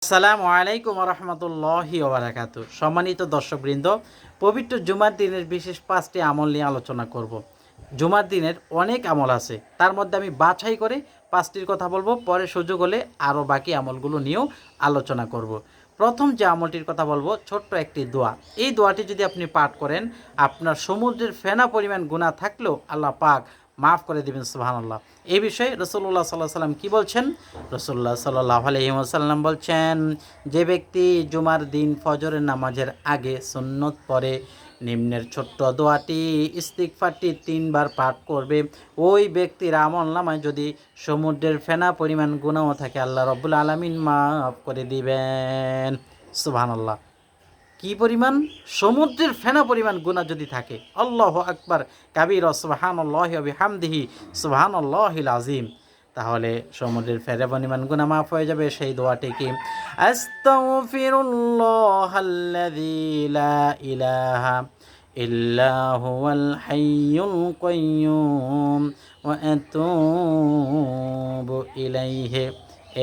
আসসালামু আলাইকুম রহমতুল্লাহি ওবারাকাতু। সম্মানিত দর্শকবৃন্দ, পবিত্র জুমার দিনের বিশেষ 5টি আমল নিয়ে আলোচনা করব। জুমার দিনের অনেক আমল আছে, তার মধ্যে আমি বাছাই করে 5টির কথা বলবো। পরে সুযোগ হলে আরও বাকি আমলগুলো নিয়েও আলোচনা করব। প্রথম যে আমলটির কথা বলবো, ছোট্ট একটি দোয়া। এই দোয়াটি যদি আপনি পাঠ করেন, আপনার সমুদ্রের ফেনা পরিমাণ গুনাহ থাকলেও আল্লাহ পাক মাফ করে দিবেন, সুবহানাল্লাহ। এই বিষয়ে রাসূলুল্লাহ সাল্লাল্লাহু আলাইহি ওয়াসাল্লাম কী বলছেন? রাসূলুল্লাহ সাল্লাল্লাহু আলাইহি ওয়াসাল্লাম বলছেন, যে ব্যক্তি জুমার দিন ফজরের নামাজের আগে সুন্নত পড়ে নিম্নের ছোট্ট দোয়াটি ইস্তিগফারটি 3 বার পাঠ করবে, ওই ব্যক্তির আমলনামায় যদি সমুদ্রের ফেনা পরিমাণ গুনাহ থাকে, আল্লাহ রাব্বুল আলামিন মাফ করে দিবেন। সুবহানাল্লাহ। কি পরিমাণ? সমুদ্রের ফেনা পরিমাণ গুনাহ যদি থাকে। আল্লাহু আকবার কাবীরা সুবহানাল্লাহি ওয়া বিহামদিহি সুবহানাল্লাহিল আযীম। তাহলে সমুদ্রের ফেনা পরিমাণ গুনাহ মাফ হয়ে যাবে। সেই দোয়াটি কি? আস্তাগফিরুল্লাহাল্লাযী লা ইলাহা ইল্লা হুয়াল হাইয়ুল কাইয়্যুম ওয়া আতুবু ইলাইহি।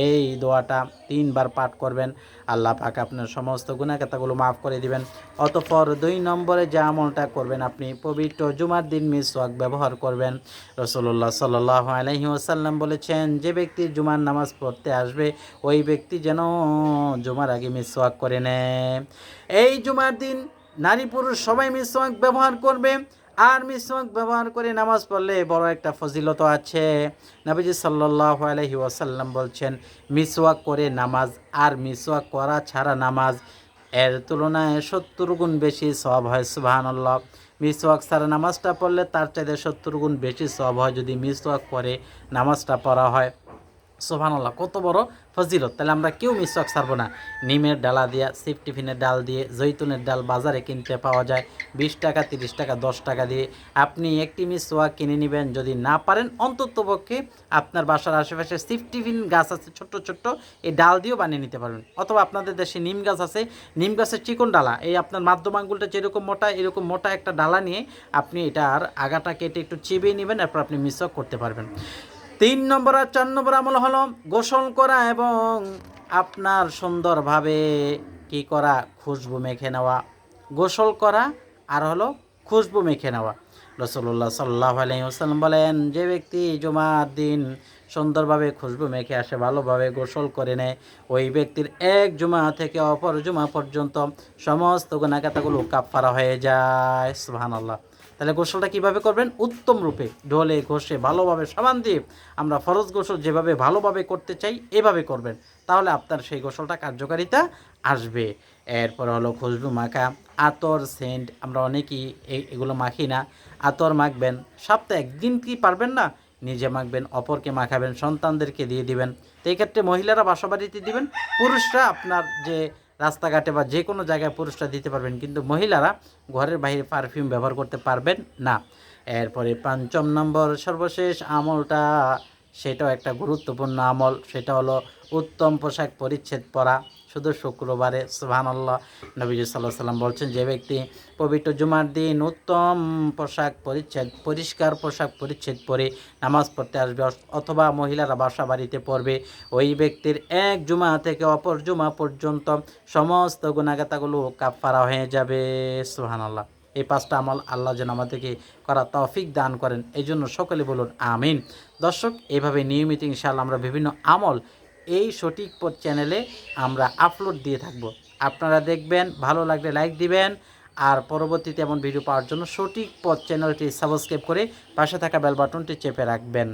এই দোয়াটা 3 বার পাঠ করবেন, আল্লাহ পাক আপনার সমস্ত গুনাহখাতাগুলো মাফ করে দিবেন। অতঃপর 2 নম্বরে যে আমলটা করবেন, আপনি পবিত্র জুমার দিন মিসওয়াক ব্যবহার করবেন। রাসূলুল্লাহ সাল্লাল্লাহু আলাইহি ওয়াসাল্লাম বলেছেন, যে ব্যক্তি জুমার নামাজ পড়তে আসবে, ওই ব্যক্তি যেন জুমার আগে মিসওয়াক করে নেয়। এই জুমার দিন নারী পুরুষ সবাই মিসওয়াক ব্যবহার করবে। আর মিসওয়াক ব্যবহার করে নামাজ পড়লে বড় একটা ফজিলত আছে। নবীজি সাল্লাল্লাহু আলাইহি ওয়াসাল্লাম বলছেন, মিসওয়াক করে নামাজ আর মিসওয়াক করা ছাড়া নামাজ এর তুলনায় 70 গুণ বেশি সওয়াব হয়। সুবহানাল্লাহ। মিসওয়াক ছাড়া নামাজটা পড়লে তার চাইতে 70 গুণ বেশি সওয়াব হয় যদি মিসওয়াক করে নামাজটা পড়া হয়। সুবহানাল্লাহ, কত বড় ফজিলত! তাহলে আমরা কেউ মিসওয়াক ছাড়বো না। নিমের ডালা দিয়ে, সিফটিফিনের ডাল দিয়ে, জৈতুনের ডাল বাজারে কিনতে পাওয়া যায় 20 টাকা, 30 টাকা, 10 টাকা দিয়ে। আপনি একটি মিসওয়াক কিনে নেবেন। যদি না পারেন, অন্ততপক্ষে আপনার বাসার আশেপাশে সিফটিফিন গাছ আছে ছোট্ট ছোট্ট, এই ডাল দিয়েও বানিয়ে নিতে পারবেন। অথবা আপনাদের দেশে নিম গাছ আছে, নিম গাছের চিকন ডালা, এই আপনার মাধ্যম আঙ্গুলটা যেরকম মোটা, এরকম মোটা একটা ডালা নিয়ে আপনি এটার আগাটা কেটে একটু চিবিয়ে নেবেন, এরপর আপনি মিসওয়াক করতে পারবেন। 3 নম্বর আর 4 নম্বর আমল হলো গোসল করা এবং আপনার সুন্দরভাবে কি করা? খুশবু মেখে নেওয়া। গোসল করা আর হলো খুশবু মেখে নেওয়া। রাসূলুল্লাহ সাল্লাল্লাহু আলাইহি ওয়াসাল্লাম বলেন, যে ব্যক্তি জুমার দিন সুন্দরভাবে খুশবু মেখে আসে, ভালোভাবে গোসল করে নেয়, ওই ব্যক্তির এক জুমা থেকে অপর জুমা পর্যন্ত সমস্ত গুনাহখাতাগুলো কাফফারা হয়ে যায়। সুবহানাল্লাহ। তাহলে গোসলটা কীভাবে করবেন? উত্তম রূপে ঢোলে ঘষে ভালোভাবে সাবান দিয়ে আমরা ফরজ গোসল যেভাবে ভালোভাবে করতে চাই এভাবে করবেন, তাহলে আপনার সেই গোসলটা কার্যকারিতা আসবে। এরপর হলো খুশবু মাখা, আতর, সেন্ট। আমরা অনেকেই এগুলো মাখি না। আতর মাখবেন, সপ্তাহে একদিন কি পারবেন না? নিজে মাখবেন, অপরকে মাখাবেন, সন্তানদেরকে দিয়ে দিবেন। তো এই ক্ষেত্রে মহিলারা বাসাবাড়িতে দিবেন, পুরুষরা আপনার যে রাস্তাঘাটে বা যে কোনো জায়গায় পুরুষরা দিতে পারবেন, কিন্তু মহিলারা ঘরের বাইরে পারফিউম ব্যবহার করতে পারবেন না। এরপরে 5ম নম্বর সর্বশেষ আমলটা, সেটাও একটা গুরুত্বপূর্ণ আমল, সেটা হলো উত্তম পোশাক পরিচ্ছেদ পরা, শুধু শুক্রবারে। সুবহানাল্লাহ। নবীজি সাল্লাল্লাহু আলাইহি ওয়াসাল্লাম বলছেন, যে ব্যক্তি পবিত্র জুমার দিন উত্তম পোশাক পরিচ্ছেদ, পরিষ্কার পোশাক পরিচ্ছেদ পরে নামাজ পড়তে আসবে, অথবা মহিলারা বাসা বাড়িতে পড়বে, ওই ব্যক্তির এক জুমা থেকে অপর জুমা পর্যন্ত সমস্ত গুনাহগাতাগুলো কাফফারা হয়ে যাবে। সুবহানাল্লাহ। এই 5টা আমল আল্লাহ যেন আমাদেরকে করার তৌফিক দান করেন, এই জন্য সকলে বলুন আমিন। দর্শক, এইভাবে নিয়মিত ইনশাআল্লাহ আমরা বিভিন্ন আমল এই সঠিক পথ চ্যানেলে আমরা আপলোড দিয়ে থাকব। আপনারা দেখবেন, ভালো লাগলে লাইক দিবেন, আর পরবর্তীতে এমন ভিডিও পাওয়ার জন্য সঠিক পথ চ্যানেলটি সাবস্ক্রাইব করে পাশে থাকা বেল বাটনটি চেপে রাখবেন।